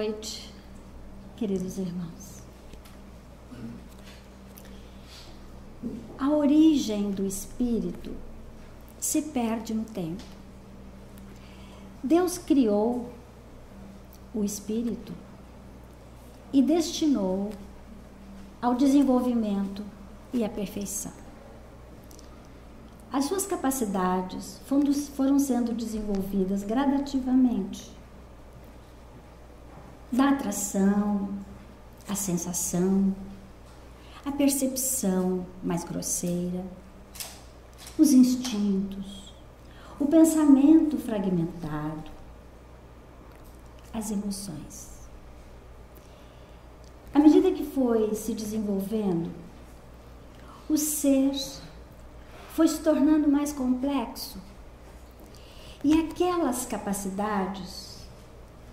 noite, queridos irmãos. A origem do espírito se perde no tempo. Deus criou o espírito e destinou ao desenvolvimento e à perfeição. As suas capacidades foram sendo desenvolvidas gradativamente. Da atração, a sensação, a percepção mais grosseira, os instintos, o pensamento fragmentado, as emoções. À medida que foi se desenvolvendo, o ser foi se tornando mais complexo e aquelas capacidades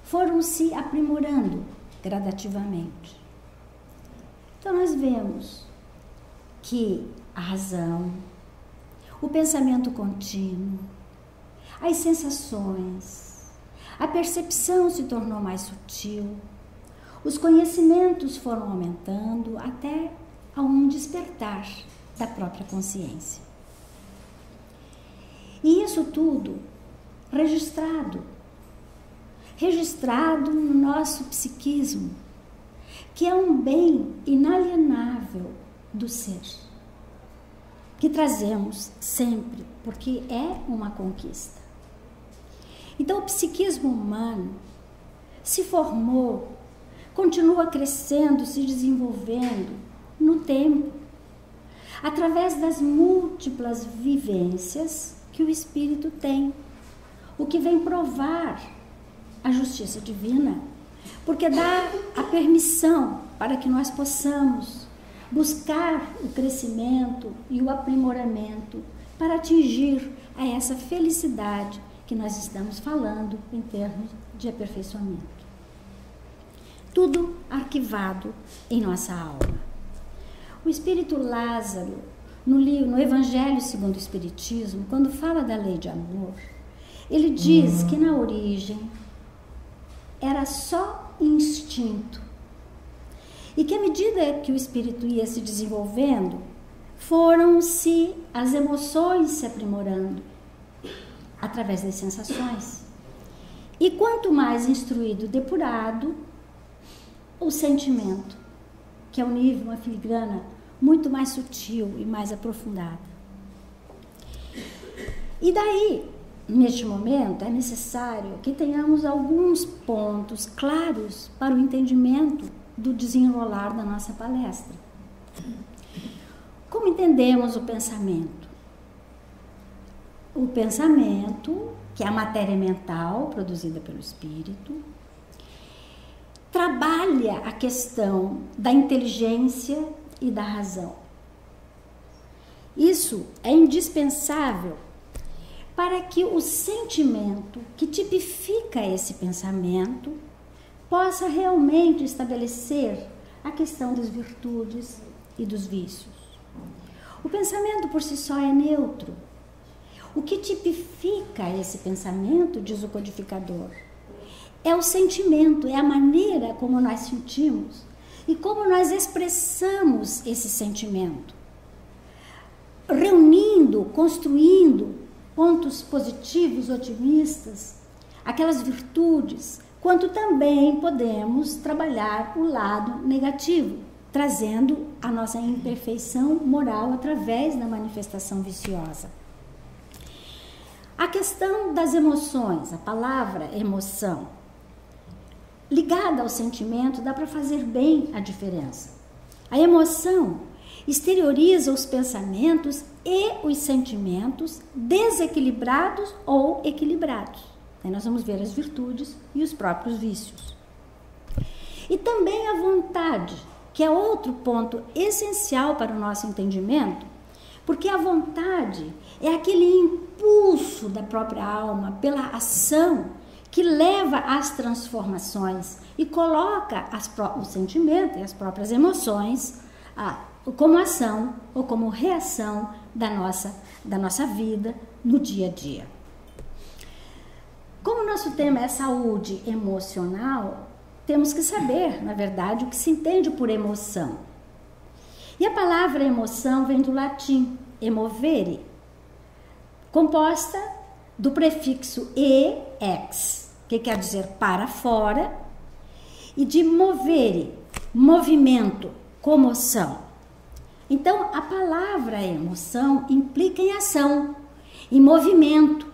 foram se aprimorando gradativamente. Então nós vemos que a razão, o pensamento contínuo, as sensações, a percepção se tornou mais sutil, os conhecimentos foram aumentando até a um despertar da própria consciência. E isso tudo registrado no nosso psiquismo, que é um bem inalienável do ser, que trazemos sempre, porque é uma conquista. Então o psiquismo humano se formou, continua crescendo, se desenvolvendo no tempo, através das múltiplas vivências que o espírito tem, o que vem provar a justiça divina, porque dá a permissão para que nós possamos buscar o crescimento e o aprimoramento para atingir a essa felicidade que nós estamos falando em termos de aperfeiçoamento. Tudo arquivado em nossa alma. O Espírito Lázaro, no Evangelho segundo o Espiritismo, quando fala da lei de amor, ele diz que na origem era só instinto. E que à medida que o espírito ia se desenvolvendo, foram-se as emoções se aprimorando através das sensações. E quanto mais instruído, depurado, o sentimento, que é um nível, uma filigrana muito mais sutil e mais aprofundada. E daí, neste momento, é necessário que tenhamos alguns pontos claros para o entendimento do desenrolar da nossa palestra. Como entendemos o pensamento? O pensamento, que é a matéria mental produzida pelo espírito, trabalha a questão da inteligência e da razão. Isso é indispensável para que o sentimento que tipifica esse pensamento possa realmente estabelecer a questão das virtudes e dos vícios. O pensamento por si só é neutro. O que tipifica esse pensamento, diz o codificador, é o sentimento, é a maneira como nós sentimos e como nós expressamos esse sentimento, reunindo, construindo pontos positivos, otimistas, aquelas virtudes, quanto também podemos trabalhar o lado negativo, trazendo a nossa imperfeição moral através da manifestação viciosa. A questão das emoções, a palavra emoção, ligada ao sentimento, dá para fazer bem a diferença. A emoção exterioriza os pensamentos e os sentimentos desequilibrados ou equilibrados. Aí nós vamos ver as virtudes e os próprios vícios. E também a vontade, que é outro ponto essencial para o nosso entendimento, porque a vontade é aquele impulso da própria alma pela ação que leva às transformações e coloca o sentimento e as próprias emoções como ação ou como reação da nossa vida no dia a dia. Como o nosso tema é saúde emocional, temos que saber, na verdade, o que se entende por emoção. E a palavra emoção vem do latim, emovere, composta do prefixo ex, que quer dizer para fora, e de movere, movimento, comoção. Então, a palavra emoção implica em ação, em movimento.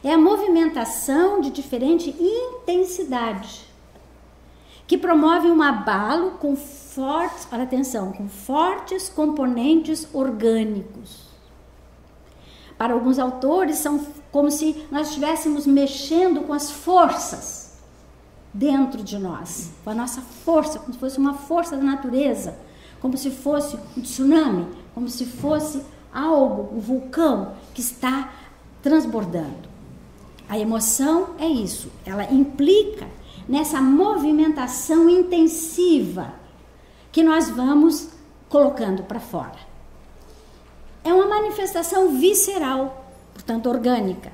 É a movimentação de diferente intensidade, que promove um abalo com fortes, olha atenção, com fortes componentes orgânicos. Para alguns autores, são como se nós estivéssemos mexendo com as forças dentro de nós, com a nossa força, como se fosse uma força da natureza, como se fosse um tsunami, como se fosse algo, um vulcão que está transbordando. A emoção é isso, ela implica nessa movimentação intensiva que nós vamos colocando para fora. É uma manifestação visceral, portanto orgânica,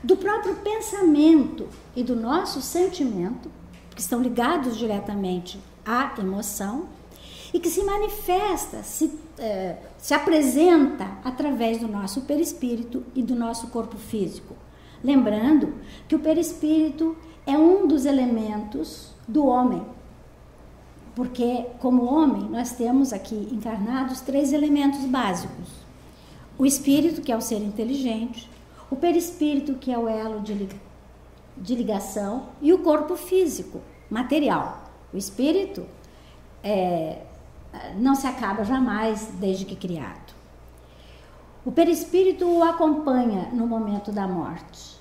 do próprio pensamento e do nosso sentimento, que estão ligados diretamente à emoção, e que se manifesta, se apresenta através do nosso perispírito e do nosso corpo físico. Lembrando que o perispírito é um dos elementos do homem, porque como homem nós temos aqui encarnados 3 elementos básicos: o espírito, que é o ser inteligente, o perispírito, que é o elo de ligação, e o corpo físico, material. O espírito não se acaba jamais desde que criado. O perispírito o acompanha no momento da morte.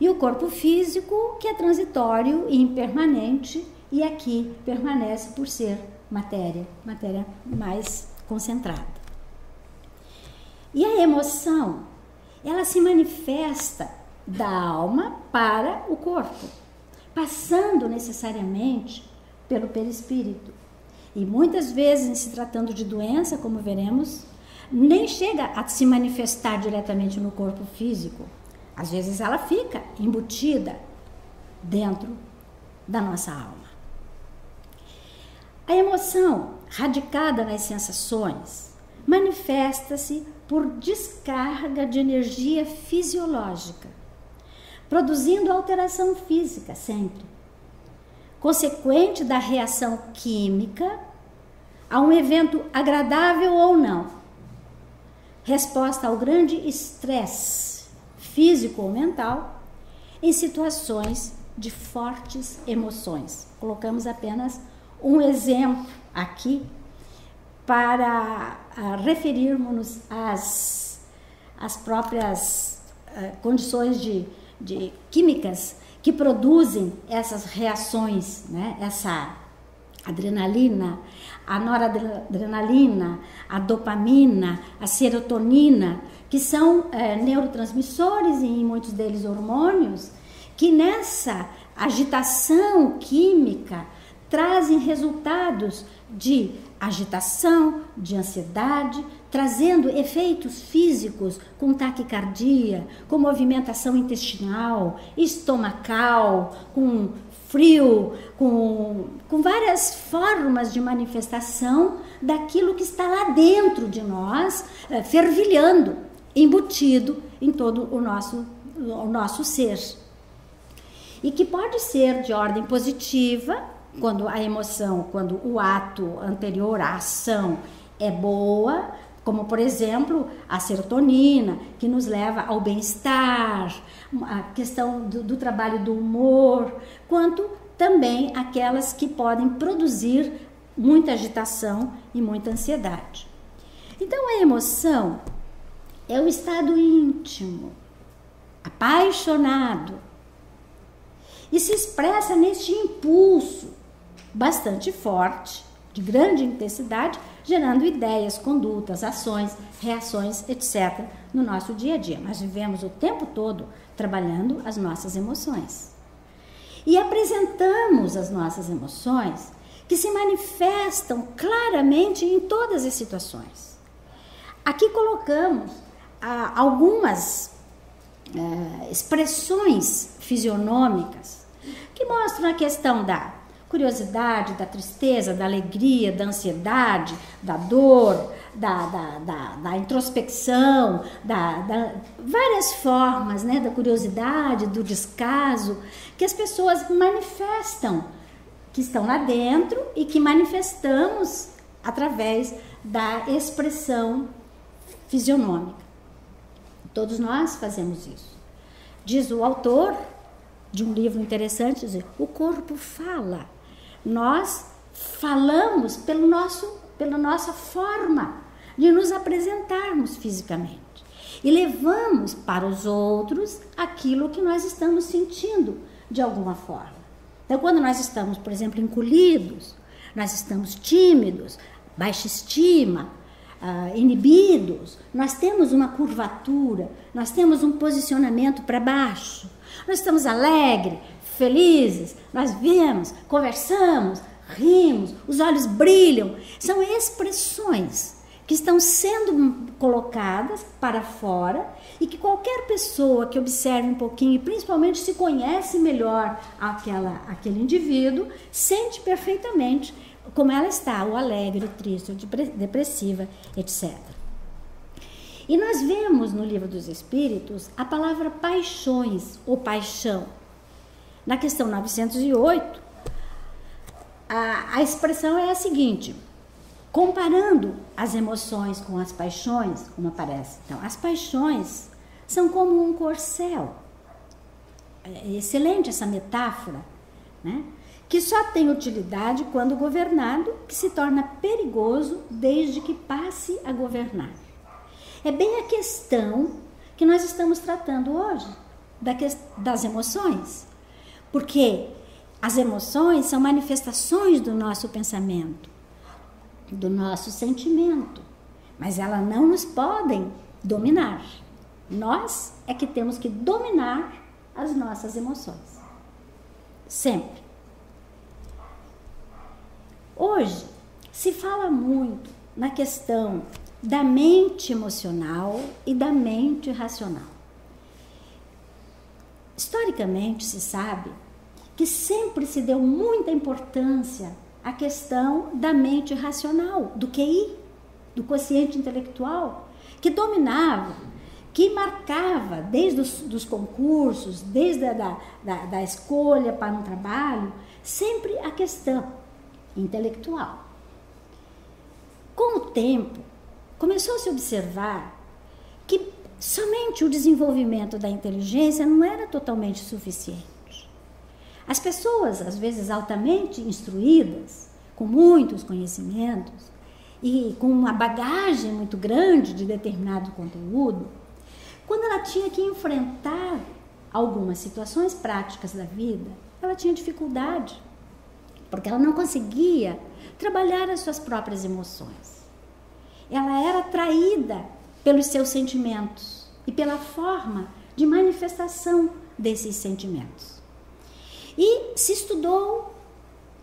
E o corpo físico, que é transitório e impermanente, e aqui permanece por ser matéria mais concentrada. E a emoção, ela se manifesta da alma para o corpo, passando necessariamente pelo perispírito. E muitas vezes, em se tratando de doença, como veremos, nem chega a se manifestar diretamente no corpo físico. Às vezes ela fica embutida dentro da nossa alma. A emoção, radicada nas sensações, manifesta-se por descarga de energia fisiológica, produzindo alteração física sempre, consequente da reação química a um evento agradável ou não, resposta ao grande estresse físico ou mental em situações de fortes emoções. Colocamos apenas um exemplo aqui para referirmos às próprias condições de químicas que produzem essas reações, né? Essa adrenalina, a noradrenalina, a dopamina, a serotonina, que são neurotransmissores e muitos deles hormônios, que nessa agitação química trazem resultados de agitação, de ansiedade, trazendo efeitos físicos com taquicardia, com movimentação intestinal, estomacal, com frio, com várias formas de manifestação daquilo que está lá dentro de nós, fervilhando, embutido em todo o nosso ser. E que pode ser de ordem positiva, quando a emoção, quando o ato anterior à ação é boa, como por exemplo a serotonina, que nos leva ao bem-estar, a questão do trabalho do humor, quanto também aquelas que podem produzir muita agitação e muita ansiedade. Então a emoção é o estado íntimo, apaixonado, e se expressa neste impulso bastante forte, de grande intensidade, gerando ideias, condutas, ações, reações, etc. no nosso dia a dia. Nós vivemos o tempo todo trabalhando as nossas emoções. E apresentamos as nossas emoções que se manifestam claramente em todas as situações. Aqui colocamos algumas expressões fisionômicas que mostram a questão da curiosidade, da tristeza, da alegria, da ansiedade, da dor, da introspecção, várias formas, né, da curiosidade, do descaso, que as pessoas manifestam, que estão lá dentro e que manifestamos através da expressão fisionômica. Todos nós fazemos isso. Diz o autor de um livro interessante, diz, o corpo fala. Nós falamos pela nossa forma de nos apresentarmos fisicamente. E levamos para os outros aquilo que nós estamos sentindo de alguma forma. Então, quando nós estamos, por exemplo, encolhidos, nós estamos tímidos, baixa estima, inibidos, nós temos uma curvatura, nós temos um posicionamento para baixo, nós estamos alegres, felizes, nós vemos, conversamos, rimos, os olhos brilham. São expressões que estão sendo colocadas para fora e que qualquer pessoa que observe um pouquinho e principalmente se conhece melhor aquele indivíduo, sente perfeitamente como ela está, ou alegre, ou triste, ou depressiva, etc. E nós vemos no Livro dos Espíritos a palavra paixões, ou paixão. Na questão 908, a expressão é a seguinte, comparando as emoções com as paixões, como aparece. Então, as paixões são como um corcel. É excelente essa metáfora, né? Que só tem utilidade quando governado, que se torna perigoso desde que passe a governar. É bem a questão que nós estamos tratando hoje, das emoções. Porque as emoções são manifestações do nosso pensamento, do nosso sentimento, mas elas não nos podem dominar. Nós é que temos que dominar as nossas emoções. Sempre. Hoje, se fala muito na questão da mente emocional e da mente racional. Historicamente, se sabe que sempre se deu muita importância à questão da mente racional, do QI, do quociente intelectual, que dominava, que marcava desde os concursos, desde da escolha para um trabalho, sempre a questão intelectual. Com o tempo, começou a se observar que somente o desenvolvimento da inteligência não era totalmente suficiente. As pessoas, às vezes altamente instruídas, com muitos conhecimentos e com uma bagagem muito grande de determinado conteúdo, quando ela tinha que enfrentar algumas situações práticas da vida, ela tinha dificuldade, porque ela não conseguia trabalhar as suas próprias emoções. Ela era atraída pelos seus sentimentos e pela forma de manifestação desses sentimentos. E se estudou,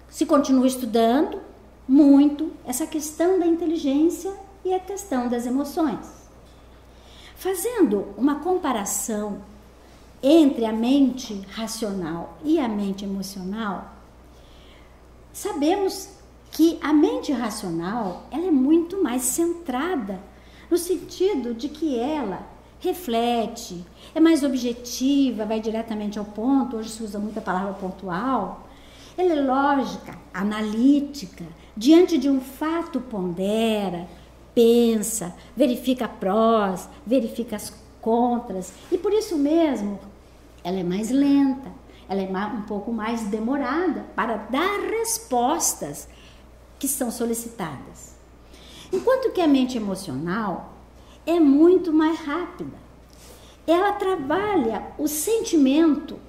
se continua estudando muito essa questão da inteligência e a questão das emoções. Fazendo uma comparação entre a mente racional e a mente emocional, sabemos que a mente racional ela é muito mais centrada, no sentido de que ela reflete, é mais objetiva, vai diretamente ao ponto, hoje se usa muito a palavra pontual, ela é lógica, analítica, diante de um fato pondera, pensa, verifica prós, verifica as contras, e por isso mesmo ela é mais lenta, ela é um pouco mais demorada para dar respostas que são solicitadas. Enquanto que a mente emocional é muito mais rápida. Ela trabalha o sentimento,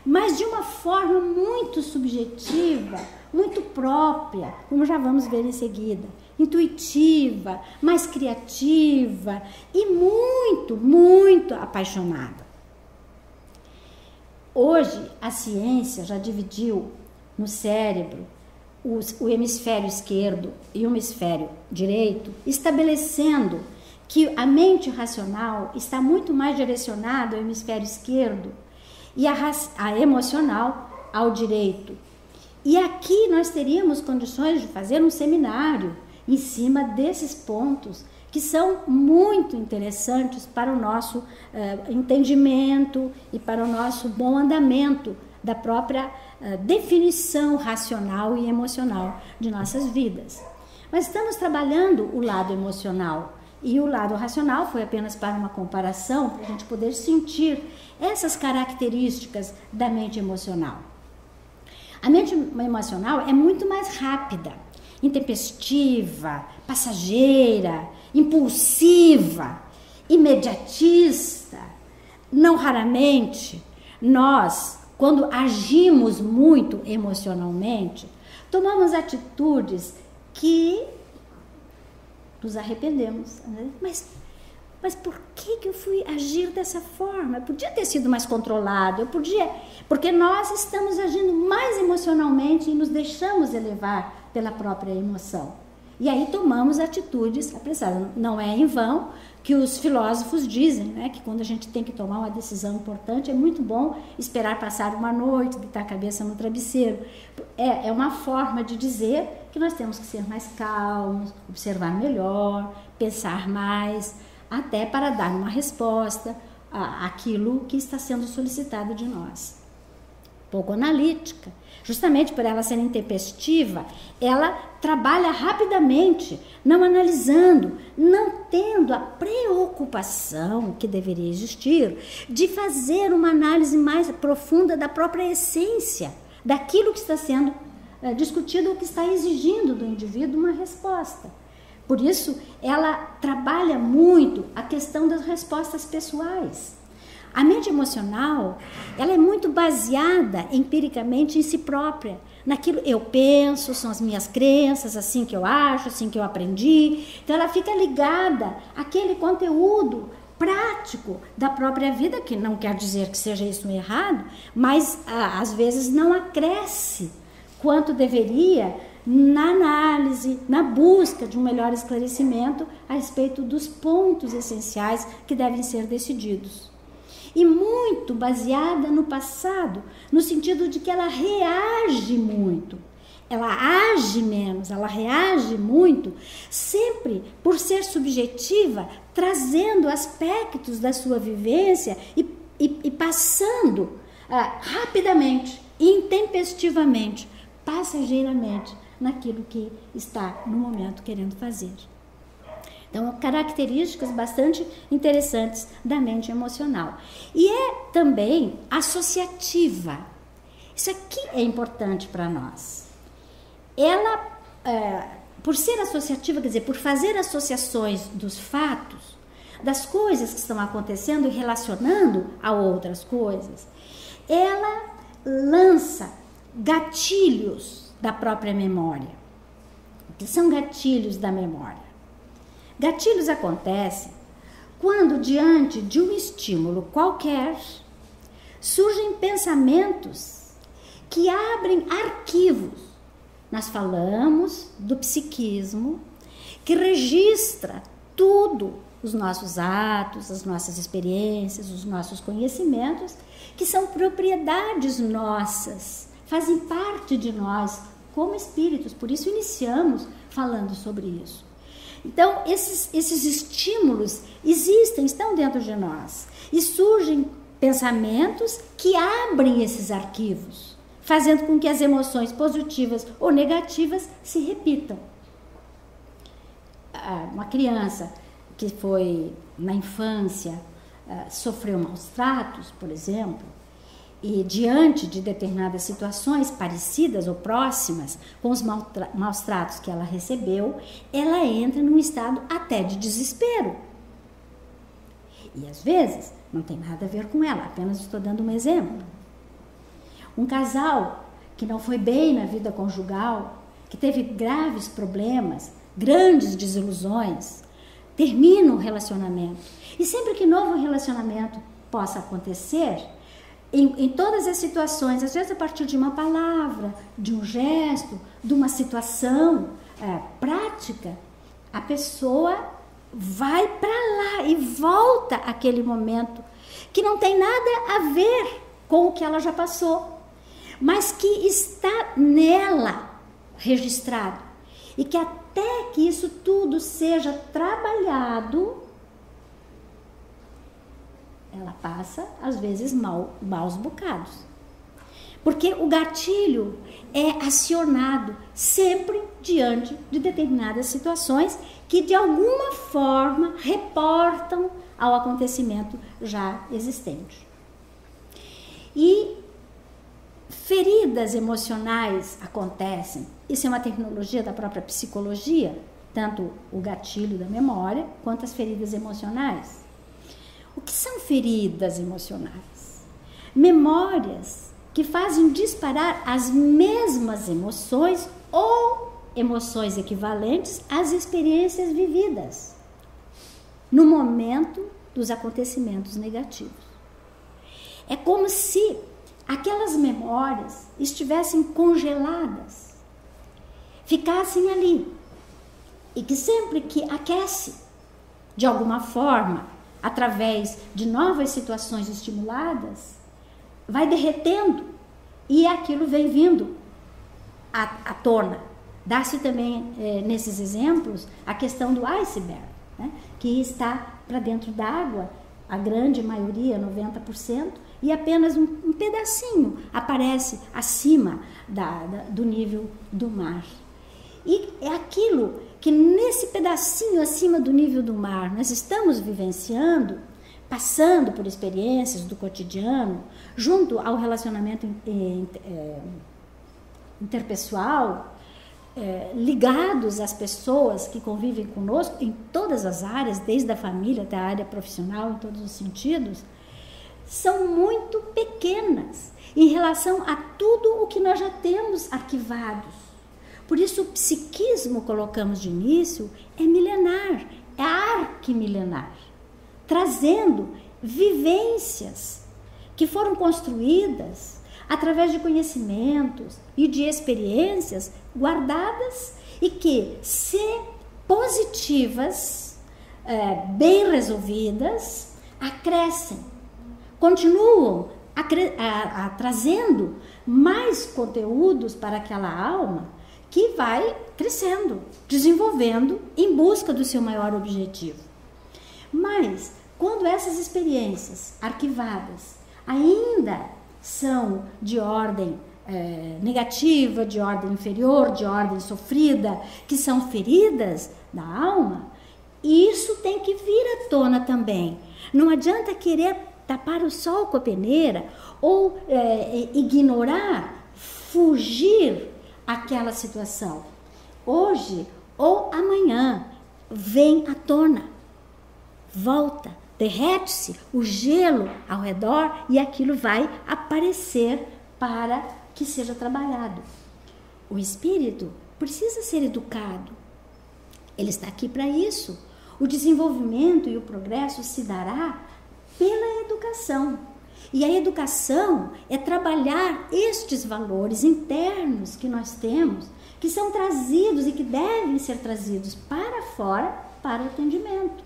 mas de uma forma muito subjetiva, muito própria, como já vamos ver em seguida, intuitiva, mais criativa e muito, muito apaixonada. Hoje, a ciência já dividiu no cérebro o hemisfério esquerdo e o hemisfério direito, estabelecendo que a mente racional está muito mais direcionada ao hemisfério esquerdo e a emocional ao direito. E aqui nós teríamos condições de fazer um seminário em cima desses pontos que são muito interessantes para o nosso entendimento e para o nosso bom andamento da própria definição racional e emocional de nossas vidas. Mas estamos trabalhando o lado emocional e o lado racional foi apenas para uma comparação, para a gente poder sentir essas características da mente emocional. A mente emocional é muito mais rápida, intempestiva, passageira, impulsiva, imediatista. Não raramente, nós, quando agimos muito emocionalmente, tomamos atitudes que nos arrependemos. Mas por que eu fui agir dessa forma? Eu podia ter sido mais controlado, porque nós estamos agindo mais emocionalmente e nos deixamos elevar pela própria emoção. E aí tomamos atitudes apressadas. Não é em vão que os filósofos dizem, né, que quando a gente tem que tomar uma decisão importante, é muito bom esperar passar uma noite, deitar a cabeça no travesseiro. É uma forma de dizer que nós temos que ser mais calmos, observar melhor, pensar mais, até para dar uma resposta àquilo que está sendo solicitado de nós. Pouco analítica. Justamente por ela ser intempestiva, ela trabalha rapidamente, não analisando, não tendo a preocupação que deveria existir de fazer uma análise mais profunda da própria essência, daquilo que está sendo discutido ou que está exigindo do indivíduo uma resposta. Por isso, ela trabalha muito a questão das respostas pessoais. A mente emocional, ela é muito baseada empiricamente em si própria. Naquilo eu penso, são as minhas crenças, assim que eu acho, assim que eu aprendi. Então ela fica ligada àquele conteúdo prático da própria vida, que não quer dizer que seja isso errado, mas às vezes não acresce quanto deveria na análise, na busca de um melhor esclarecimento a respeito dos pontos essenciais que devem ser decididos. E muito baseada no passado, no sentido de que ela reage muito. Ela age menos, ela reage muito, sempre por ser subjetiva, trazendo aspectos da sua vivência e passando rapidamente, intempestivamente, passageiramente, naquilo que está no momento querendo fazer. Então, características bastante interessantes da mente emocional. E é também associativa. Isso aqui é importante para nós. Ela, por ser associativa, quer dizer, por fazer associações dos fatos, das coisas que estão acontecendo e relacionando a outras coisas, ela lança gatilhos da própria memória, que são gatilhos da memória. Gatilhos acontecem quando, diante de um estímulo qualquer, surgem pensamentos que abrem arquivos. Nós falamos do psiquismo, que registra tudo, os nossos atos, as nossas experiências, os nossos conhecimentos, que são propriedades nossas, fazem parte de nós como espíritos. Por isso iniciamos falando sobre isso. Então, esses estímulos existem, estão dentro de nós. E surgem pensamentos que abrem esses arquivos, fazendo com que as emoções positivas ou negativas se repitam. Uma criança que foi, na infância, sofreu maus tratos, por exemplo, e diante de determinadas situações parecidas ou próximas com os maus tratos que ela recebeu, ela entra num estado até de desespero. E às vezes não tem nada a ver com ela, apenas estou dando um exemplo. Um casal que não foi bem na vida conjugal, que teve graves problemas, grandes desilusões, termina o relacionamento. E sempre que novo relacionamento possa acontecer, em todas as situações, às vezes a partir de uma palavra, de um gesto, de uma situação prática, a pessoa vai para lá e volta àquele momento que não tem nada a ver com o que ela já passou. mas que está nela registrado. E que até que isso tudo seja trabalhado, ela passa, às vezes, maus bocados. Porque o gatilho é acionado sempre diante de determinadas situações que, de alguma forma, reportam ao acontecimento já existente. E feridas emocionais acontecem. Isso é uma tecnologia da própria psicologia, tanto o gatilho da memória quanto as feridas emocionais. O que são feridas emocionais? Memórias que fazem disparar as mesmas emoções ou emoções equivalentes às experiências vividas no momento dos acontecimentos negativos. É como se aquelas memórias estivessem congeladas, ficassem ali, e que sempre que aquece, de alguma forma, através de novas situações estimuladas, vai derretendo e aquilo vem vindo à tona. Dá-se também, nesses exemplos, a questão do iceberg, né, que está para dentro d'água, a grande maioria, 90%, e apenas um pedacinho aparece acima do nível do mar. E é aquilo que nesse pedacinho acima do nível do mar nós estamos vivenciando, passando por experiências do cotidiano, junto ao relacionamento interpessoal, ligados às pessoas que convivem conosco em todas as áreas, desde a família até a área profissional, em todos os sentidos, são muito pequenas em relação a tudo o que nós já temos arquivados. Por isso o psiquismo, colocamos de início, é milenar, é arquimilenar, trazendo vivências que foram construídas através de conhecimentos e de experiências guardadas e que, se positivas, bem resolvidas, acrescem, continuam trazendo mais conteúdos para aquela alma que vai crescendo, desenvolvendo em busca do seu maior objetivo. Mas, quando essas experiências arquivadas ainda são de ordem negativa, de ordem inferior, de ordem sofrida, que são feridas da alma, isso tem que vir à tona também. Não adianta querer tapar o sol com a peneira ou ignorar, fugir aquela situação. Hoje ou amanhã vem à tona, volta, derrete-se o gelo ao redor e aquilo vai aparecer para que seja trabalhado. O espírito precisa ser educado. Ele está aqui para isso. O desenvolvimento e o progresso se dará pela educação. E a educação é trabalhar estes valores internos que nós temos, que são trazidos e que devem ser trazidos para fora para o atendimento.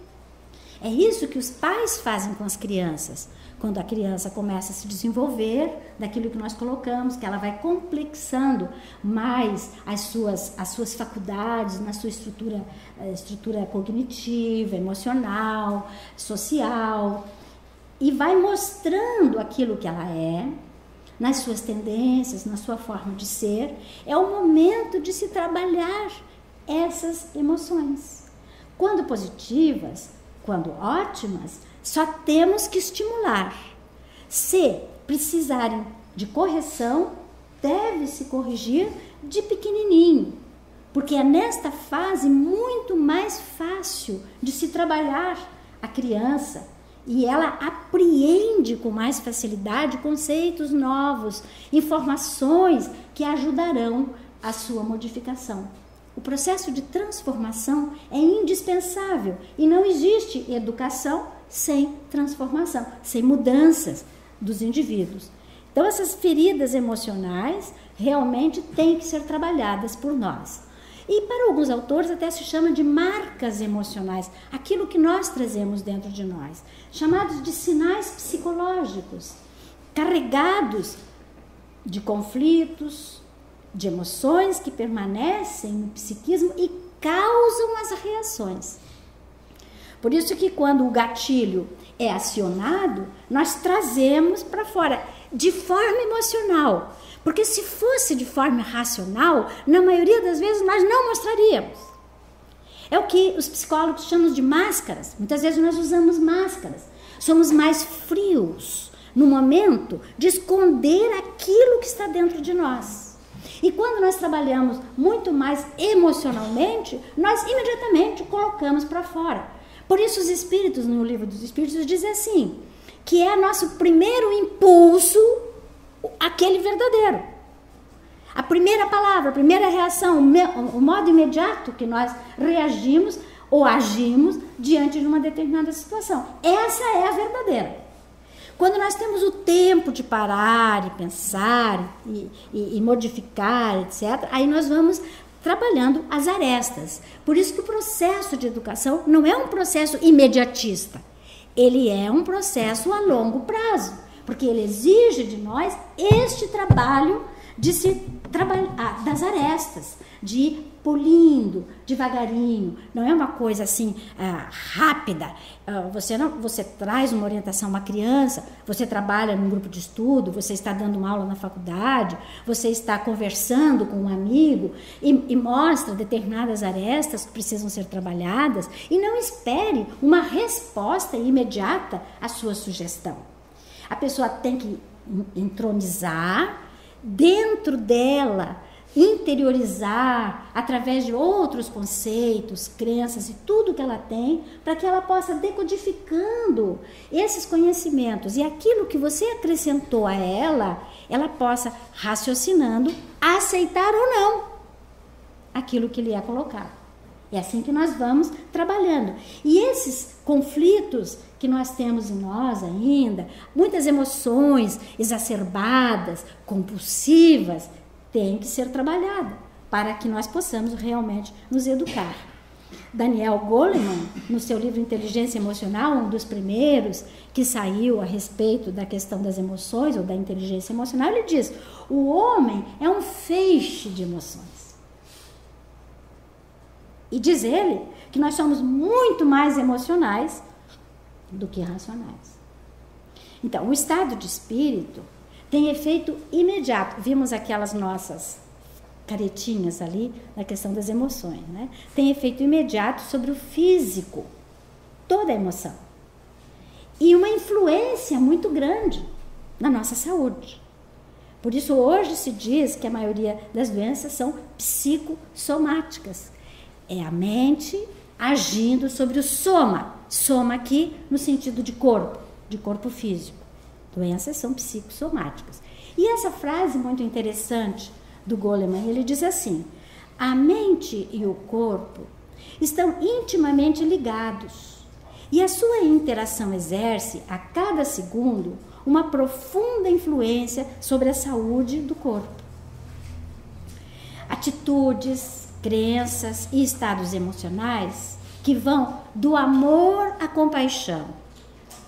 É isso que os pais fazem com as crianças. Quando a criança começa a se desenvolver, daquilo que nós colocamos, que ela vai complexando mais as suas faculdades, na sua estrutura cognitiva, emocional, social, e vai mostrando aquilo que ela é, nas suas tendências, na sua forma de ser. É o momento de se trabalhar essas emoções. Quando positivas, quando ótimas, só temos que estimular. Se precisarem de correção, deve-se corrigir de pequenininho, porque é nesta fase muito mais fácil de se trabalhar a criança e ela apreende com mais facilidade conceitos novos, informações que ajudarão a sua modificação. O processo de transformação é indispensável e não existe educação sem transformação, sem mudanças dos indivíduos. Então, essas feridas emocionais realmente têm que ser trabalhadas por nós. E para alguns autores até se chama de marcas emocionais, aquilo que nós trazemos dentro de nós, chamados de sinais psicológicos, carregados de conflitos, de emoções que permanecem no psiquismo e causam as reações. Por isso que quando o gatilho é acionado, nós trazemos para fora, de forma emocional. Porque se fosse de forma racional, na maioria das vezes nós não mostraríamos. É o que os psicólogos chamam de máscaras. Muitas vezes nós usamos máscaras. Somos mais frios no momento de esconder aquilo que está dentro de nós. E quando nós trabalhamos muito mais emocionalmente, nós imediatamente colocamos para fora. Por isso os espíritos, no livro dos espíritos, dizem assim, que é nosso primeiro impulso, aquele verdadeiro. A primeira palavra, a primeira reação, o modo imediato que nós reagimos ou agimos diante de uma determinada situação. Essa é a verdadeira. Quando nós temos o tempo de parar e pensar e modificar, etc., aí nós vamos trabalhando as arestas. Por isso que o processo de educação não é um processo imediatista. Ele é um processo a longo prazo, porque ele exige de nós este trabalho de se trabalhar das arestas, de ir polindo devagarinho. Não é uma coisa assim rápida. Você traz uma orientação a uma criança, você trabalha num grupo de estudo, você está dando uma aula na faculdade, você está conversando com um amigo e mostra determinadas arestas que precisam ser trabalhadas e não espere uma resposta imediata à sua sugestão. A pessoa tem que entronizar dentro dela, interiorizar através de outros conceitos, crenças e tudo que ela tem, para que ela possa decodificando esses conhecimentos e aquilo que você acrescentou a ela, ela possa, raciocinando, aceitar ou não aquilo que lhe é colocado. É assim que nós vamos trabalhando. E esses conflitos que nós temos em nós ainda, muitas emoções exacerbadas, compulsivas, têm que ser trabalhadas para que nós possamos realmente nos educar. Daniel Goleman, no seu livro Inteligência Emocional, um dos primeiros que saiu a respeito da questão das emoções ou da inteligência emocional, ele diz: o homem é um feixe de emoções. E diz ele que nós somos muito mais emocionais do que racionais. Então, o estado de espírito tem efeito imediato. Vimos aquelas nossas caretinhas ali na questão das emoções, né? Tem efeito imediato sobre o físico, toda a emoção. E uma influência muito grande na nossa saúde. Por isso, hoje se diz que a maioria das doenças são psicossomáticas. É a mente agindo sobre o soma. Soma aqui no sentido de corpo físico. Doenças são psicossomáticas. E essa frase muito interessante do Goleman, ele diz assim: a mente e o corpo estão intimamente ligados e a sua interação exerce a cada segundo uma profunda influência sobre a saúde do corpo. Atitudes, crenças e estados emocionais que vão do amor à compaixão,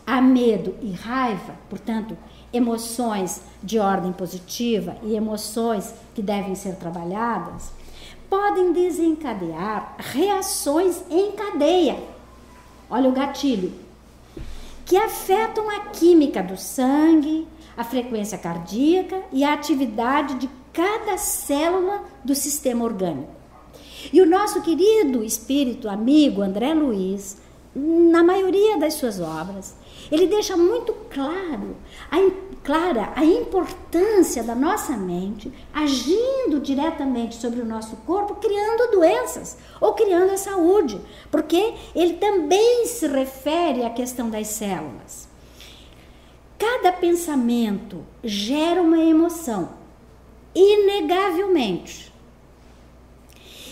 a medo e raiva, portanto, emoções de ordem positiva e emoções que devem ser trabalhadas, podem desencadear reações em cadeia. Olha o gatilho, que afetam a química do sangue, a frequência cardíaca e a atividade de cada célula do sistema orgânico. E o nosso querido espírito amigo André Luiz, na maioria das suas obras, ele deixa muito clara a importância da nossa mente agindo diretamente sobre o nosso corpo, criando doenças ou criando a saúde, porque ele também se refere à questão das células. Cada pensamento gera uma emoção, inegavelmente.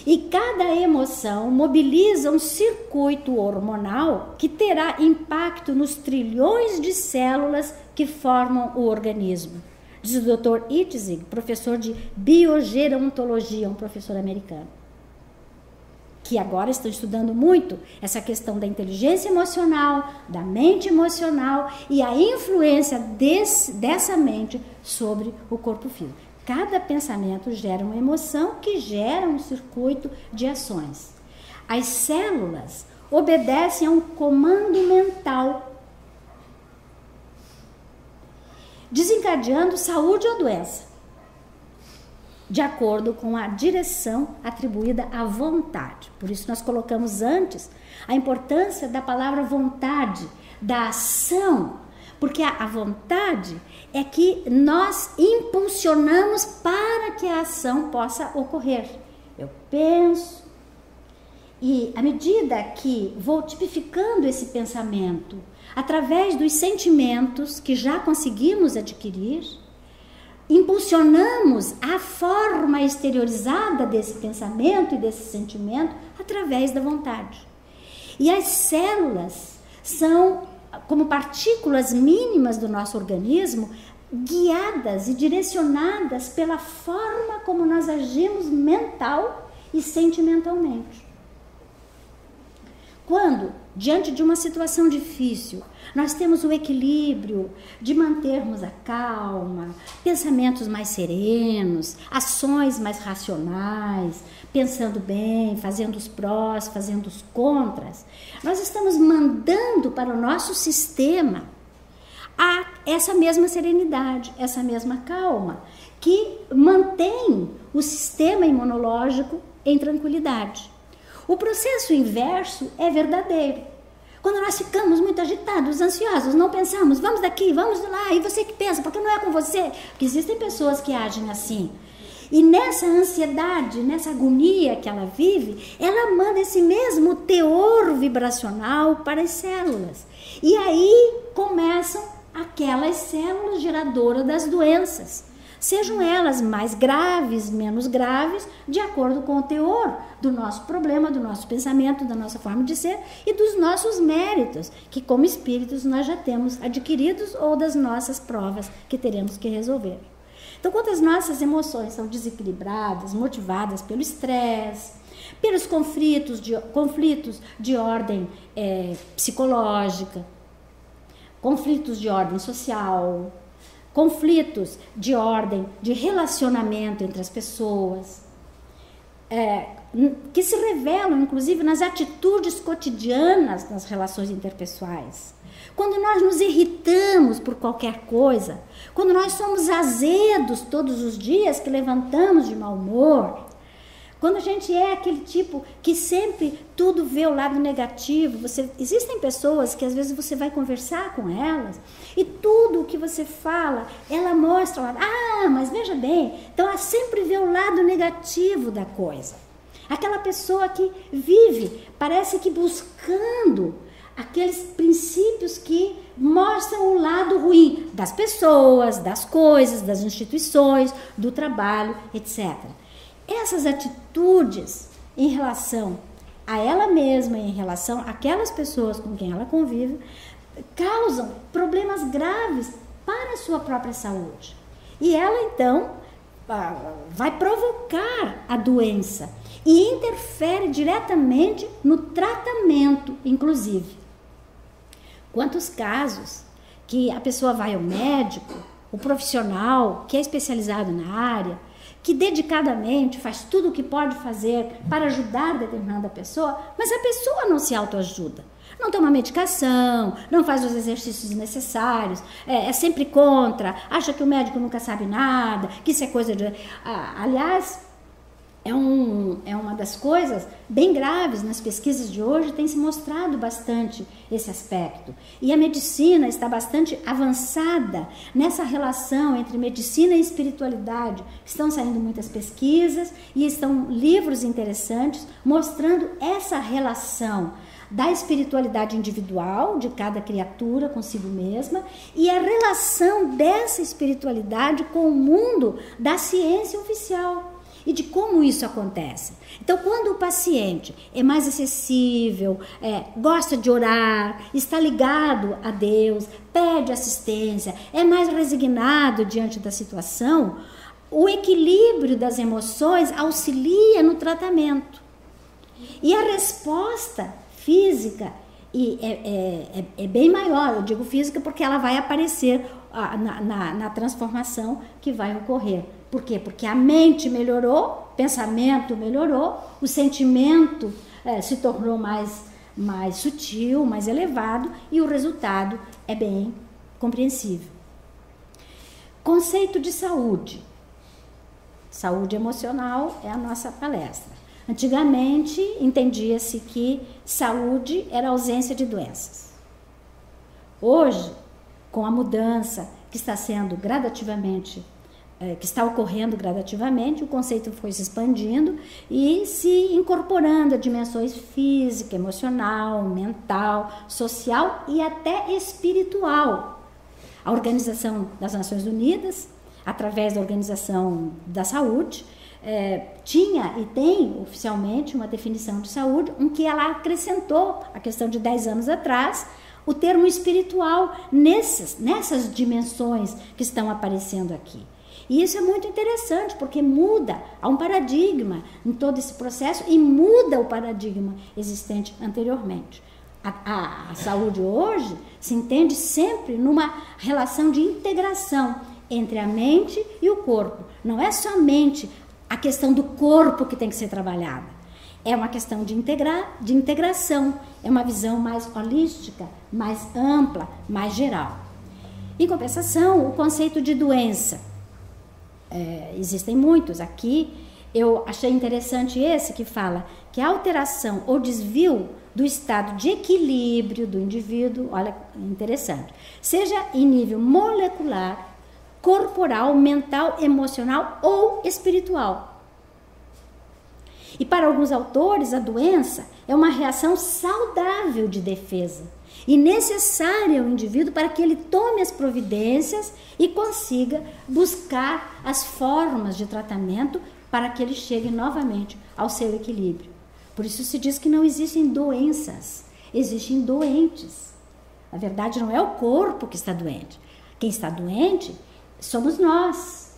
E cada emoção mobiliza um circuito hormonal que terá impacto nos trilhões de células que formam o organismo. Diz o Dr. Itzig, professor de biogerontologia, um professor americano. que agora estão estudando muito essa questão da inteligência emocional, da mente emocional e a influência dessa mente sobre o corpo físico. Cada pensamento gera uma emoção que gera um circuito de ações. As células obedecem a um comando mental, desencadeando saúde ou doença, de acordo com a direção atribuída à vontade. Por isso nós colocamos antes a importância da palavra vontade, da ação, porque a vontade é que nós impulsionamos para que a ação possa ocorrer. Eu penso, e à medida que vou tipificando esse pensamento, através dos sentimentos que já conseguimos adquirir, impulsionamos a forma exteriorizada desse pensamento e desse sentimento através da vontade. E as células são como partículas mínimas do nosso organismo, guiadas e direcionadas pela forma como nós agimos mental e sentimentalmente. Quando, diante de uma situação difícil, nós temos o equilíbrio de mantermos a calma, pensamentos mais serenos, ações mais racionais, pensando bem, fazendo os prós, fazendo os contras, nós estamos mandando para o nosso sistema essa mesma serenidade, essa mesma calma, que mantém o sistema imunológico em tranquilidade. O processo inverso é verdadeiro. Quando nós ficamos muito agitados, ansiosos, não pensamos, vamos daqui, vamos de lá, e você que pensa, porque não é com você? Porque existem pessoas que agem assim. E nessa ansiedade, nessa agonia que ela vive, ela manda esse mesmo teor vibracional para as células. E aí começam aquelas células geradoras das doenças. Sejam elas mais graves, menos graves, de acordo com o teor do nosso problema, do nosso pensamento, da nossa forma de ser e dos nossos méritos, que como espíritos nós já temos adquiridos ou das nossas provas que teremos que resolver. Então, quando as nossas emoções são desequilibradas, motivadas pelo estresse, pelos conflitos de ordem psicológica, conflitos de ordem social, conflitos de ordem de relacionamento entre as pessoas, que se revelam, inclusive, nas atitudes cotidianas nas relações interpessoais. Quando nós nos irritamos por qualquer coisa, quando nós somos azedos todos os dias, que levantamos de mau humor, quando a gente é aquele tipo que sempre tudo vê o lado negativo, existem pessoas que às vezes você vai conversar com elas e tudo o que você fala, ela mostra, mas veja bem, então ela sempre vê o lado negativo da coisa. Aquela pessoa que vive, parece que buscando aqueles princípios que mostram o lado ruim das pessoas, das coisas, das instituições, do trabalho, etc. Essas atitudes em relação a ela mesma, em relação àquelas pessoas com quem ela convive, causam problemas graves para a sua própria saúde. E ela, então, vai provocar a doença e interfere diretamente no tratamento, inclusive. Quantos casos que a pessoa vai ao médico, o profissional que é especializado na área, que dedicadamente faz tudo o que pode fazer para ajudar determinada pessoa, mas a pessoa não se autoajuda. Não toma medicação, não faz os exercícios necessários, é sempre contra, acha que o médico nunca sabe nada, que isso é coisa de... aliás, é uma das coisas bem graves nas pesquisas de hoje, tem se mostrado bastante esse aspecto. E a medicina está bastante avançada nessa relação entre medicina e espiritualidade. Estão saindo muitas pesquisas e estão livros interessantes mostrando essa relação da espiritualidade individual de cada criatura consigo mesma e a relação dessa espiritualidade com o mundo da ciência oficial. E de como isso acontece. Então, quando o paciente é mais acessível, gosta de orar, está ligado a Deus, pede assistência, é mais resignado diante da situação, o equilíbrio das emoções auxilia no tratamento. E a resposta física é bem maior. Eu digo física porque ela vai aparecer na transformação que vai ocorrer. Por quê? Porque a mente melhorou, o pensamento melhorou, o sentimento se tornou mais sutil, mais elevado, e o resultado é bem compreensível. Conceito de saúde. Saúde emocional é a nossa palestra. Antigamente, entendia-se que saúde era ausência de doenças. Hoje, com a mudança que está sendo gradativamente, que está ocorrendo gradativamente, o conceito foi se expandindo e se incorporando a dimensões física, emocional, mental, social e até espiritual. A Organização das Nações Unidas, através da Organização da Saúde, tinha e tem oficialmente uma definição de saúde, em que ela acrescentou, a questão de 10 anos atrás, o termo espiritual nessas dimensões que estão aparecendo aqui. E isso é muito interessante, porque muda, há um paradigma em todo esse processo e muda o paradigma existente anteriormente. A saúde hoje se entende sempre numa relação de integração entre a mente e o corpo. Não é somente a questão do corpo que tem que ser trabalhada. É uma questão de integração, é uma visão mais holística, mais ampla, mais geral. Em compensação, o conceito de doença. Existem muitos aqui. Eu achei interessante esse que fala que a alteração ou desvio do estado de equilíbrio do indivíduo, olha, interessante, seja em nível molecular, corporal, mental, emocional ou espiritual. E para alguns autores, a doença é uma reação saudável de defesa e necessária ao indivíduo para que ele tome as providências e consiga buscar as formas de tratamento para que ele chegue novamente ao seu equilíbrio. Por isso se diz que não existem doenças, existem doentes. Na verdade, não é o corpo que está doente. Quem está doente somos nós,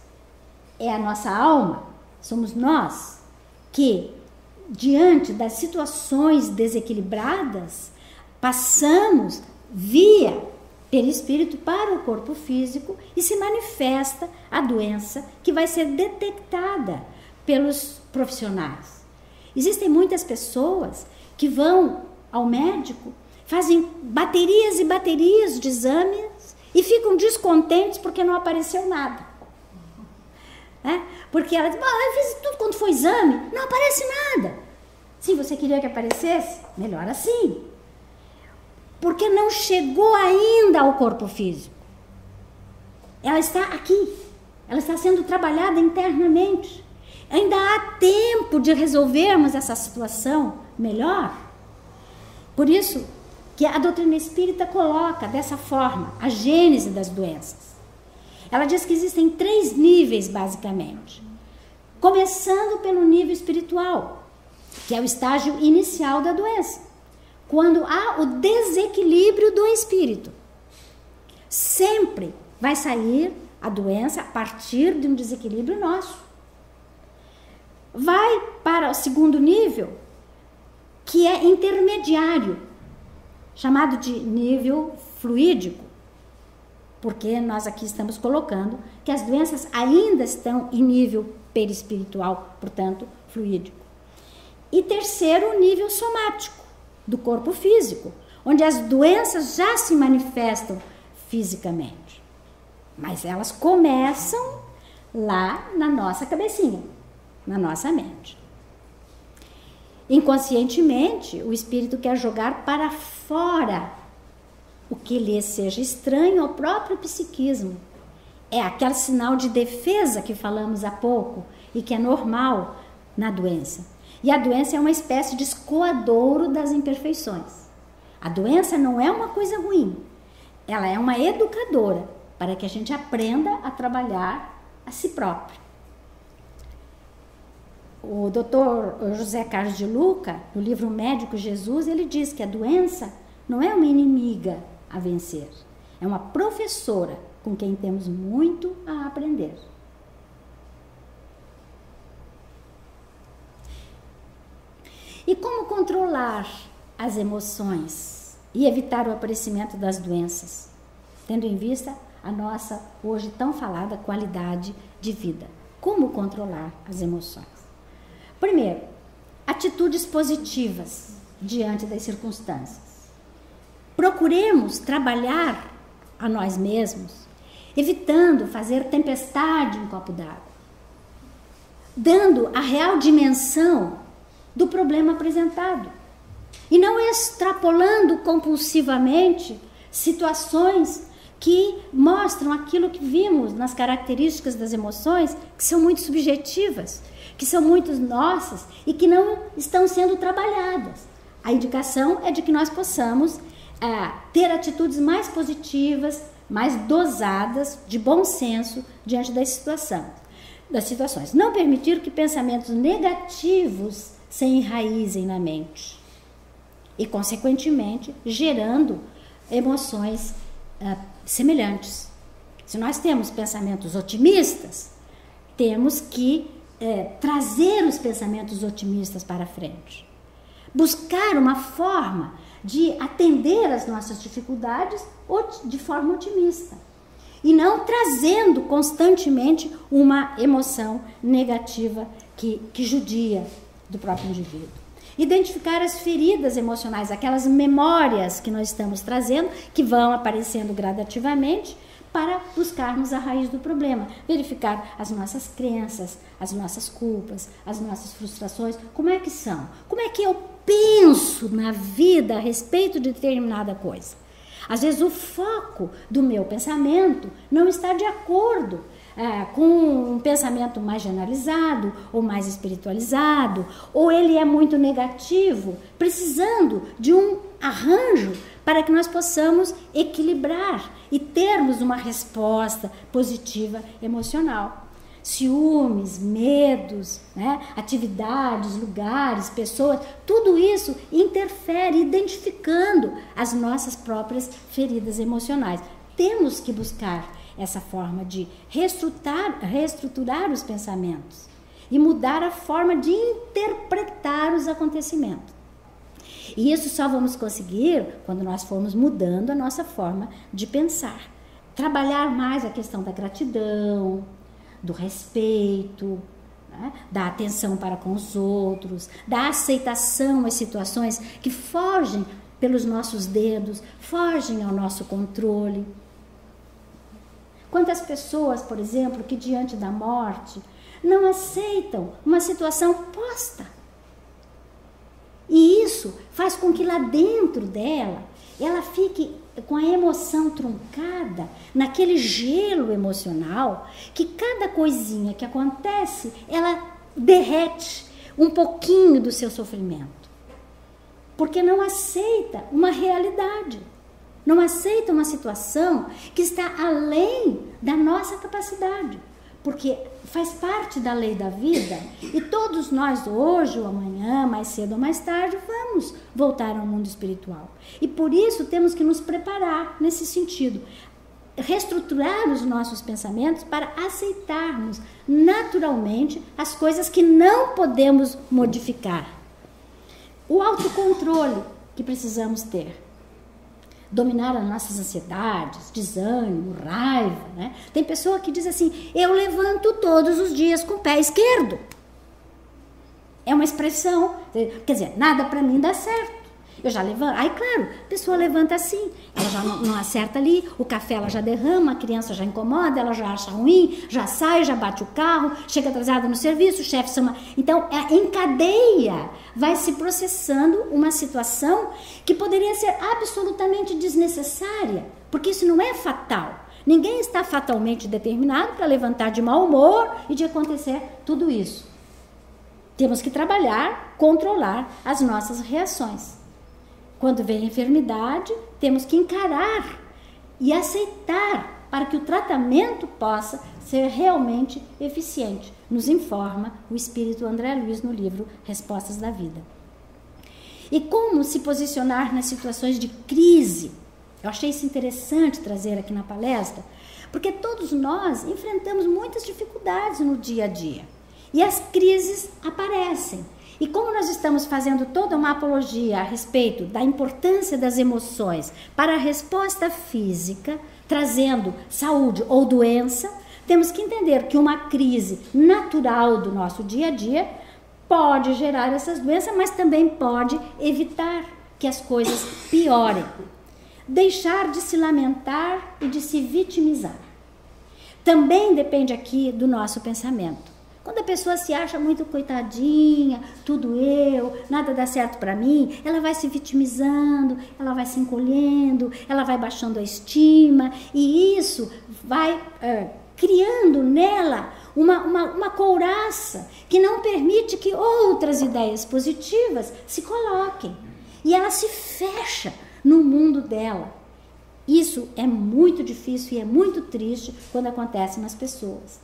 é a nossa alma, somos nós que, diante das situações desequilibradas, passamos via perispírito para o corpo físico e se manifesta a doença que vai ser detectada pelos profissionais. Existem muitas pessoas que vão ao médico, fazem baterias e baterias de exames e ficam descontentes porque não apareceu nada. Porque ela diz, eu fiz tudo quando foi exame, não aparece nada. Se você queria que aparecesse, melhor assim. Porque não chegou ainda ao corpo físico. Ela está aqui, ela está sendo trabalhada internamente. Ainda há tempo de resolvermos essa situação melhor. Por isso que a doutrina espírita coloca dessa forma a gênese das doenças. Ela diz que existem 3 níveis, basicamente. Começando pelo nível espiritual, que é o estágio inicial da doença. Quando há o desequilíbrio do espírito. Sempre vai sair a doença a partir de um desequilíbrio nosso. Vai para o segundo nível, que é intermediário, chamado de nível fluídico, porque nós aqui estamos colocando que as doenças ainda estão em nível perispiritual, portanto, fluídico. E terceiro, o nível somático, do corpo físico, onde as doenças já se manifestam fisicamente. Mas elas começam lá na nossa cabecinha, na nossa mente. Inconscientemente, o espírito quer jogar para fora o que lhe seja estranho ao próprio psiquismo. É aquele sinal de defesa que falamos há pouco e que é normal na doença. E a doença é uma espécie de escoadouro das imperfeições. A doença não é uma coisa ruim. Ela é uma educadora para que a gente aprenda a trabalhar a si próprio. O Dr. José Carlos de Luca, no livro Médico Jesus, ele diz que a doença não é uma inimiga a vencer. É uma professora com quem temos muito a aprender. E como controlar as emoções e evitar o aparecimento das doenças, tendo em vista a nossa hoje tão falada qualidade de vida? Como controlar as emoções? Primeiro, atitudes positivas diante das circunstâncias. Procuremos trabalhar a nós mesmos, evitando fazer tempestade em copo d'água, dando a real dimensão do problema apresentado e não extrapolando compulsivamente situações que mostram aquilo que vimos nas características das emoções, que são muito subjetivas, que são muito nossas e que não estão sendo trabalhadas. A indicação é de que nós possamos ter atitudes mais positivas, mais dosadas, de bom senso diante das situações. Não permitir que pensamentos negativos se enraizem na mente e, consequentemente, gerando emoções semelhantes. Se nós temos pensamentos otimistas, temos que trazer os pensamentos otimistas para frente. Buscar uma forma de atender às nossas dificuldades de forma otimista. E não trazendo constantemente uma emoção negativa que judia do próprio indivíduo. Identificar as feridas emocionais, aquelas memórias que nós estamos trazendo, que vão aparecendo gradativamente, para buscarmos a raiz do problema. Verificar as nossas crenças, as nossas culpas, as nossas frustrações, como é que são? Como é que eu penso na vida a respeito de determinada coisa? Às vezes o foco do meu pensamento não está de acordo com um pensamento mais generalizado ou mais espiritualizado, ou ele é muito negativo, precisando de um arranjo para que nós possamos equilibrar e termos uma resposta positiva emocional. Ciúmes, medos, atividades, lugares, pessoas, tudo isso interfere, identificando as nossas próprias feridas emocionais. Temos que buscar essa forma de reestruturar os pensamentos e mudar a forma de interpretar os acontecimentos. E isso só vamos conseguir quando nós formos mudando a nossa forma de pensar. Trabalhar mais a questão da gratidão, do respeito, da atenção para com os outros, da aceitação às situações que fogem pelos nossos dedos, fogem ao nosso controle. Quantas pessoas, por exemplo, que diante da morte não aceitam uma situação posta. E isso faz com que lá dentro dela, ela fique com a emoção truncada, naquele gelo emocional, que cada coisinha que acontece, ela derrete um pouquinho do seu sofrimento. Porque não aceita uma realidade, não aceita uma situação que está além da nossa capacidade. Porque faz parte da lei da vida e todos nós hoje ou amanhã, mais cedo ou mais tarde, vamos voltar ao mundo espiritual. E por isso temos que nos preparar nesse sentido. Reestruturar os nossos pensamentos para aceitarmos naturalmente as coisas que não podemos modificar. O autocontrole que precisamos ter. Dominar as nossas ansiedades, desânimo, raiva, Tem pessoa que diz assim, eu levanto todos os dias com o pé esquerdo. É uma expressão, quer dizer, nada para mim dá certo. Eu já levanto, aí claro, a pessoa levanta assim, ela já não acerta ali, o café ela já derrama, a criança já incomoda, ela já acha ruim, já sai, já bate o carro, chega atrasada no serviço, o chefe chama. Então, em cadeia, vai se processando uma situação que poderia ser absolutamente desnecessária, porque isso não é fatal. Ninguém está fatalmente determinado para levantar de mau humor e de acontecer tudo isso. Temos que trabalhar, controlar as nossas reações. Quando vem a enfermidade, temos que encarar e aceitar para que o tratamento possa ser realmente eficiente. Nos informa o espírito André Luiz no livro Respostas da Vida. E como se posicionar nas situações de crise? Eu achei isso interessante trazer aqui na palestra, porque todos nós enfrentamos muitas dificuldades no dia a dia. E as crises aparecem. E como nós estamos fazendo toda uma apologia a respeito da importância das emoções para a resposta física, trazendo saúde ou doença, temos que entender que uma crise natural do nosso dia a dia pode gerar essas doenças, mas também pode evitar que as coisas piorem. Deixar de se lamentar e de se vitimizar. Também depende aqui do nosso pensamento. Quando a pessoa se acha muito coitadinha, tudo eu, nada dá certo para mim, ela vai se vitimizando, ela vai se encolhendo, ela vai baixando a estima, e isso vai criando nela uma couraça que não permite que outras ideias positivas se coloquem. E ela se fecha no mundo dela. Isso é muito difícil e é muito triste quando acontece nas pessoas.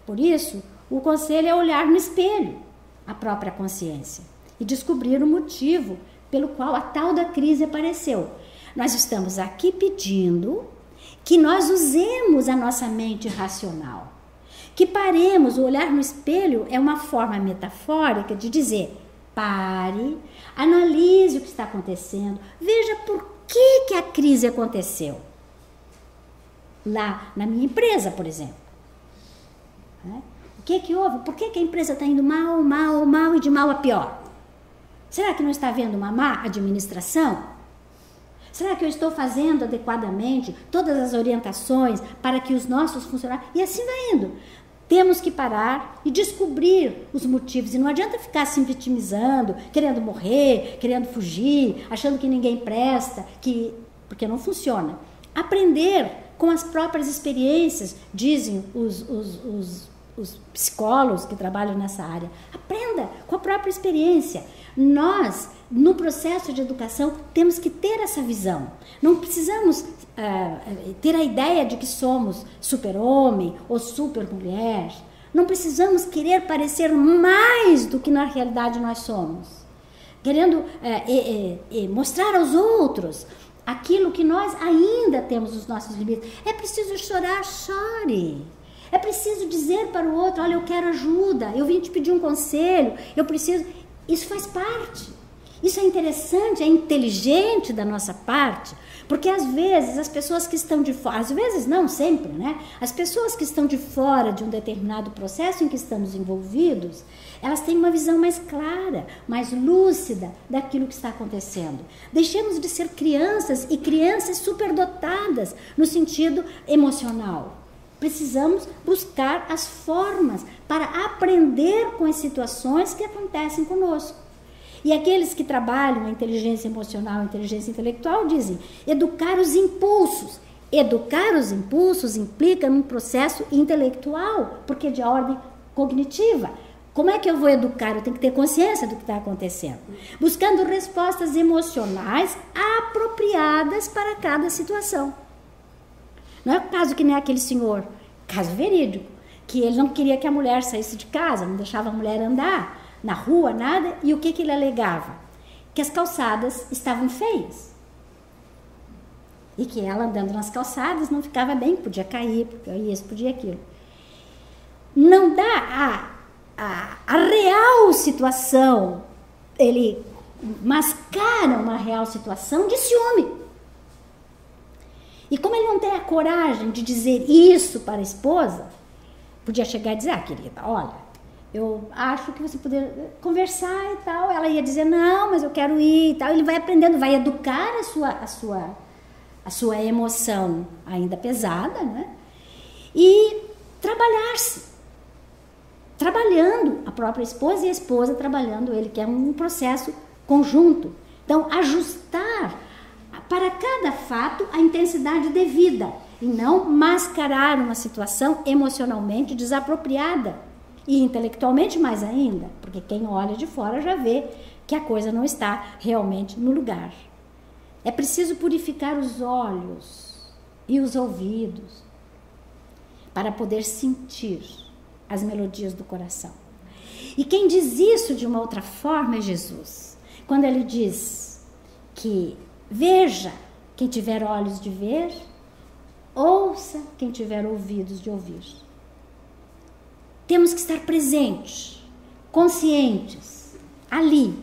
Por isso, o conselho é olhar no espelho a própria consciência e descobrir o motivo pelo qual a tal da crise apareceu. Nós estamos aqui pedindo que nós usemos a nossa mente racional, que paremos. O olhar no espelho é uma forma metafórica de dizer: pare, analise o que está acontecendo, veja por que a crise aconteceu. Lá na minha empresa, por exemplo. O que houve? Por que a empresa está indo mal, mal, mal e de mal a pior? Será que não está havendo uma má administração? Será que eu estou fazendo adequadamente todas as orientações para que os nossos funcionários... E assim vai indo. Temos que parar e descobrir os motivos. E não adianta ficar se vitimizando, querendo morrer, querendo fugir, achando que ninguém presta, porque não funciona. Aprender com as próprias experiências, dizem os psicólogos que trabalham nessa área. Aprenda com a própria experiência. Nós, no processo de educação, temos que ter essa visão. Não precisamos ter a ideia de que somos super-homem ou super-mulher. Não precisamos querer parecer mais do que na realidade nós somos. Querendo mostrar aos outros aquilo que nós ainda temos os nossos limites. É preciso chorar, chore. É preciso dizer para o outro: olha, eu quero ajuda, eu vim te pedir um conselho, eu preciso... Isso faz parte. Isso é interessante, é inteligente da nossa parte, porque às vezes as pessoas que estão de fora, às vezes não, sempre, né? As pessoas que estão de fora de um determinado processo em que estamos envolvidos, elas têm uma visão mais clara, mais lúcida daquilo que está acontecendo. Deixemos de ser crianças e crianças superdotadas no sentido emocional. Precisamos buscar as formas para aprender com as situações que acontecem conosco. E aqueles que trabalham a inteligência emocional, a inteligência intelectual, dizem: educar os impulsos. Educar os impulsos implica num processo intelectual, porque é de ordem cognitiva. Como é que eu vou educar? Eu tenho que ter consciência do que está acontecendo. Buscando respostas emocionais apropriadas para cada situação. Não é o caso que nem aquele senhor, caso verídico, que ele não queria que a mulher saísse de casa, não deixava a mulher andar na rua, nada, e o que ele alegava? Que as calçadas estavam feias. E que ela andando nas calçadas não ficava bem, podia cair, podia isso, podia aquilo. Não dá a real situação, ele mascara uma real situação de ciúme. E como ele não tem a coragem de dizer isso para a esposa, podia chegar e dizer: querida, olha, eu acho que você poderia conversar e tal. Ela ia dizer: não, mas eu quero ir e tal. Ele vai aprendendo, vai educar a sua emoção ainda pesada, né? E trabalhar-se. Trabalhando a própria esposa e a esposa trabalhando ele, que é um processo conjunto. Então, ajustar para cada fato a intensidade devida e não mascarar uma situação emocionalmente desapropriada e intelectualmente mais ainda, porque quem olha de fora já vê que a coisa não está realmente no lugar. É preciso purificar os olhos e os ouvidos para poder sentir as melodias do coração. E quem diz isso de uma outra forma é Jesus, quando ele diz que veja quem tiver olhos de ver, ouça quem tiver ouvidos de ouvir. Temos que estar presentes, conscientes, ali,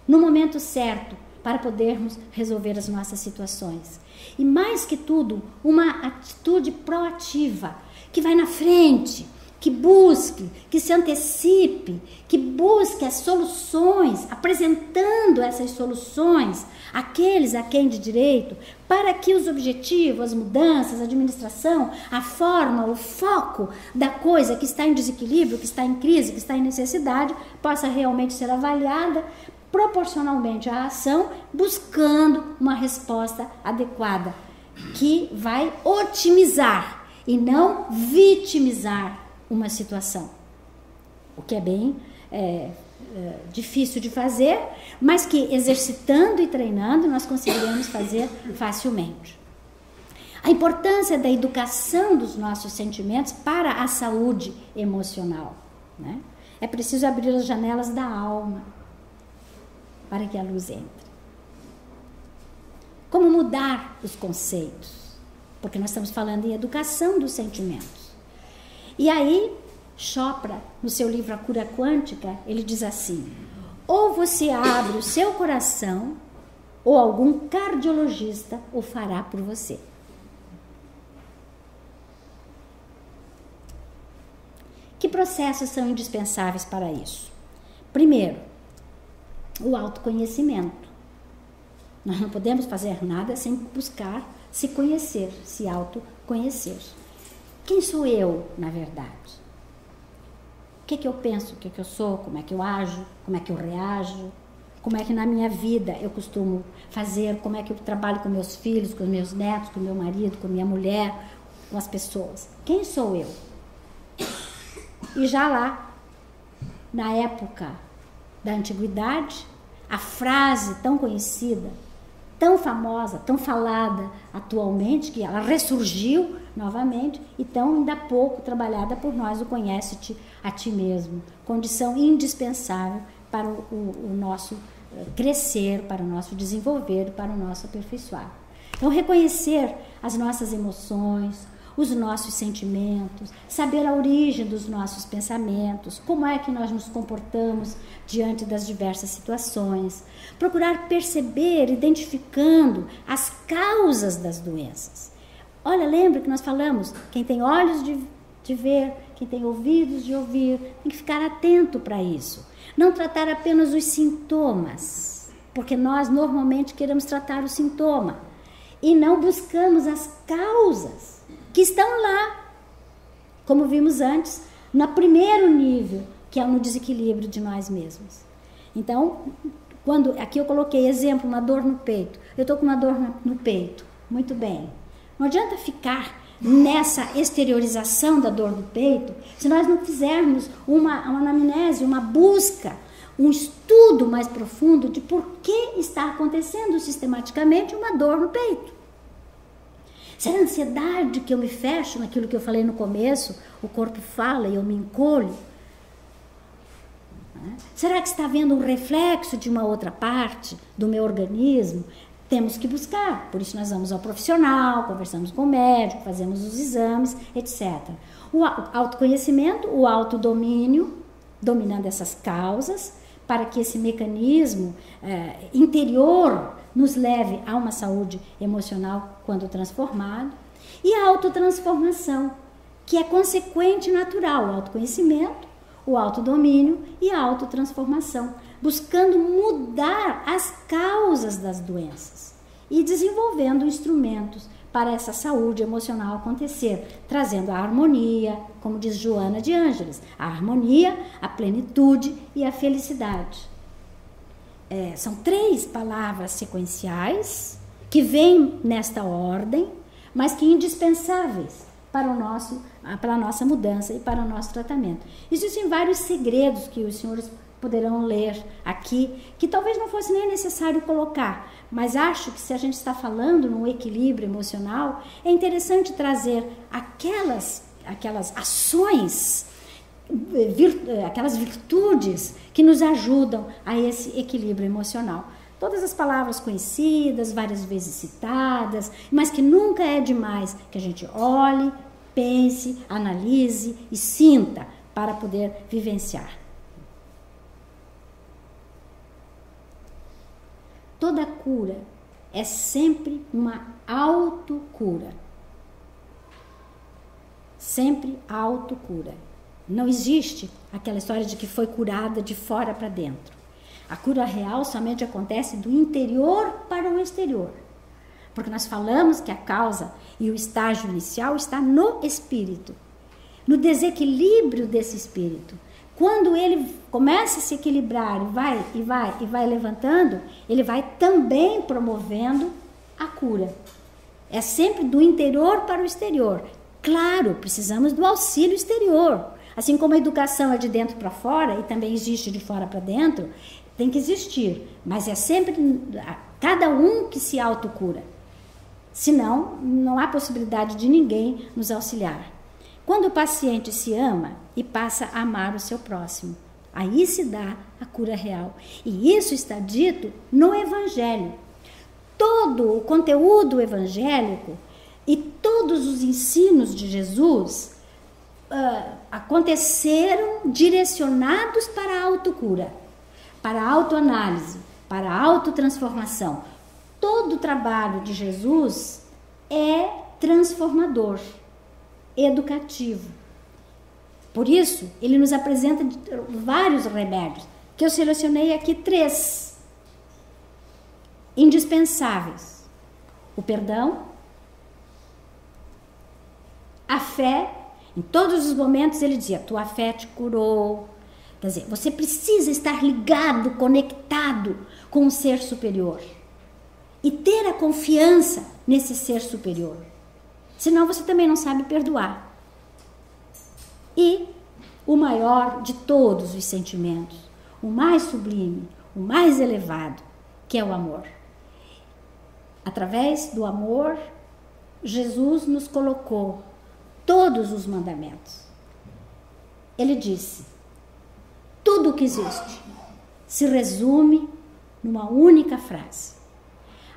no momento certo, para podermos resolver as nossas situações. E mais que tudo, uma atitude proativa, que vai na frente, que busque, que se antecipe, que busque as soluções, apresentando essas soluções àqueles a quem de direito, para que os objetivos, as mudanças, a administração, a forma, o foco da coisa que está em desequilíbrio, que está em crise, que está em necessidade, possa realmente ser avaliada proporcionalmente à ação, buscando uma resposta adequada, que vai otimizar e não vitimizar uma situação, o que é bem difícil de fazer, mas que exercitando e treinando nós conseguiremos fazer facilmente. A importância da educação dos nossos sentimentos para a saúde emocional, né? É preciso abrir as janelas da alma para que a luz entre. Como mudar os conceitos? Porque nós estamos falando em educação dos sentimentos. E aí, Chopra, no seu livro A Cura Quântica, ele diz assim: ou você abre o seu coração, ou algum cardiologista o fará por você. Que processos são indispensáveis para isso? Primeiro, o autoconhecimento. Nós não podemos fazer nada sem buscar se conhecer, se autoconhecer. Quem sou eu, na verdade? O que eu penso, o que eu sou, como é que eu ajo, como é que eu reajo, como é que na minha vida eu costumo fazer, como é que eu trabalho com meus filhos, com meus netos, com meu marido, com minha mulher, com as pessoas. Quem sou eu? E já lá, na época da antiguidade, a frase tão conhecida, tão famosa, tão falada atualmente, que ela ressurgiu novamente e tão ainda pouco trabalhada por nós, o conhece-te a ti mesmo, condição indispensável para o nosso crescer, para o nosso desenvolver, para o nosso aperfeiçoar. Então, reconhecer as nossas emoções, os nossos sentimentos, saber a origem dos nossos pensamentos, como é que nós nos comportamos diante das diversas situações, procurar perceber, identificando as causas das doenças. Olha, lembra que nós falamos, quem tem olhos de ver, quem tem ouvidos de ouvir, tem que ficar atento para isso. Não tratar apenas os sintomas, porque nós normalmente queremos tratar o sintoma e não buscamos as causas que estão lá, como vimos antes, no primeiro nível, que é no desequilíbrio de nós mesmos. Então, aqui eu coloquei exemplo, uma dor no peito. Eu estou com uma dor no peito, muito bem. Não adianta ficar nessa exteriorização da dor no peito, se nós não fizermos uma anamnese, uma busca, um estudo mais profundo de por que está acontecendo sistematicamente uma dor no peito. Será a ansiedade que eu me fecho naquilo que eu falei no começo, o corpo fala e eu me encolho? Será que está havendo um reflexo de uma outra parte do meu organismo? Temos que buscar, por isso nós vamos ao profissional, conversamos com o médico, fazemos os exames, etc. O autoconhecimento, o autodomínio, dominando essas causas, para que esse mecanismo interior nos leve a uma saúde emocional quando transformado, e a autotransformação, que é consequente e natural, o autoconhecimento, o autodomínio e a autotransformação, buscando mudar as causas das doenças e desenvolvendo instrumentos para essa saúde emocional acontecer, trazendo a harmonia, como diz Joana de Ângeles, a harmonia, a plenitude e a felicidade. São 3 palavras sequenciais que vêm nesta ordem, mas que indispensáveis para a nossa mudança e para o nosso tratamento. Existem vários segredos que os senhores poderão ler aqui, que talvez não fosse nem necessário colocar, mas acho que se a gente está falando num equilíbrio emocional, é interessante trazer aquelas ações, aquelas virtudes que nos ajudam a esse equilíbrio emocional. Todas as palavras conhecidas, várias vezes citadas, mas que nunca é demais que a gente olhe, pense, analise e sinta para poder vivenciar. cura é sempre uma autocura. Sempre autocura. Não existe aquela história de que foi curada de fora para dentro. A cura real somente acontece do interior para o exterior. Porque nós falamos que a causa e o estágio inicial está no espírito, no desequilíbrio desse espírito. Quando ele começa a se equilibrar e vai levantando, ele vai também promovendo a cura. É sempre do interior para o exterior. Claro, precisamos do auxílio exterior. Assim como a educação é de dentro para fora e também existe de fora para dentro, tem que existir. Mas é sempre cada um que se autocura. Senão, não há possibilidade de ninguém nos auxiliar. Quando o paciente se ama e passa a amar o seu próximo, aí se dá a cura real. E isso está dito no Evangelho. Todo o conteúdo evangélico e todos os ensinos de Jesus aconteceram direcionados para a autocura, para a autoanálise, para a autotransformação. Todo o trabalho de Jesus é transformador, educativo. Por isso, ele nos apresenta vários remédios, que eu selecionei aqui 3 indispensáveis: o perdão, a fé. Em todos os momentos ele dizia: tua fé te curou. Quer dizer, você precisa estar ligado, conectado com o ser superior e ter a confiança nesse ser superior. Senão você também não sabe perdoar. E o maior de todos os sentimentos, o mais sublime, o mais elevado, que é o amor. Através do amor, Jesus nos colocou todos os mandamentos. Ele disse: tudo o que existe se resume numa única frase: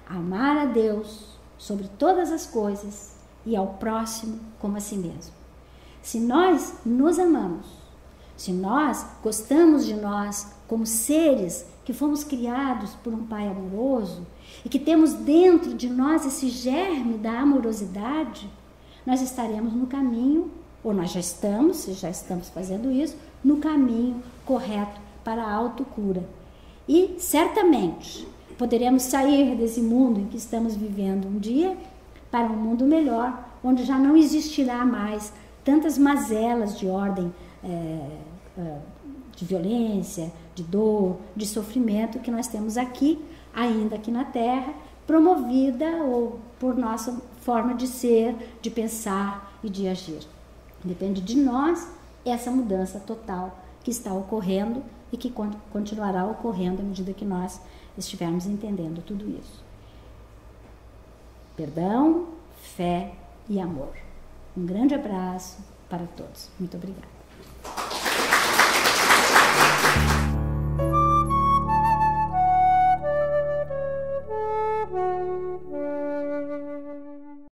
amar a Deus sobre todas as coisas e ao próximo como a si mesmo. Se nós nos amamos, se nós gostamos de nós como seres que fomos criados por um Pai amoroso e que temos dentro de nós esse germe da amorosidade, nós estaremos no caminho, ou nós já estamos, se já estamos fazendo isso, no caminho correto para a autocura. E certamente poderemos sair desse mundo em que estamos vivendo um dia para um mundo melhor, onde já não existirá mais tantas mazelas de ordem de violência, de dor, de sofrimento que nós temos aqui, ainda aqui na Terra, promovida ou por nossa forma de ser, de pensar e de agir. Depende de nós essa mudança total que está ocorrendo e que continuará ocorrendo à medida que nós estivermos entendendo tudo isso. Perdão, fé e amor. Um grande abraço para todos. Muito obrigada.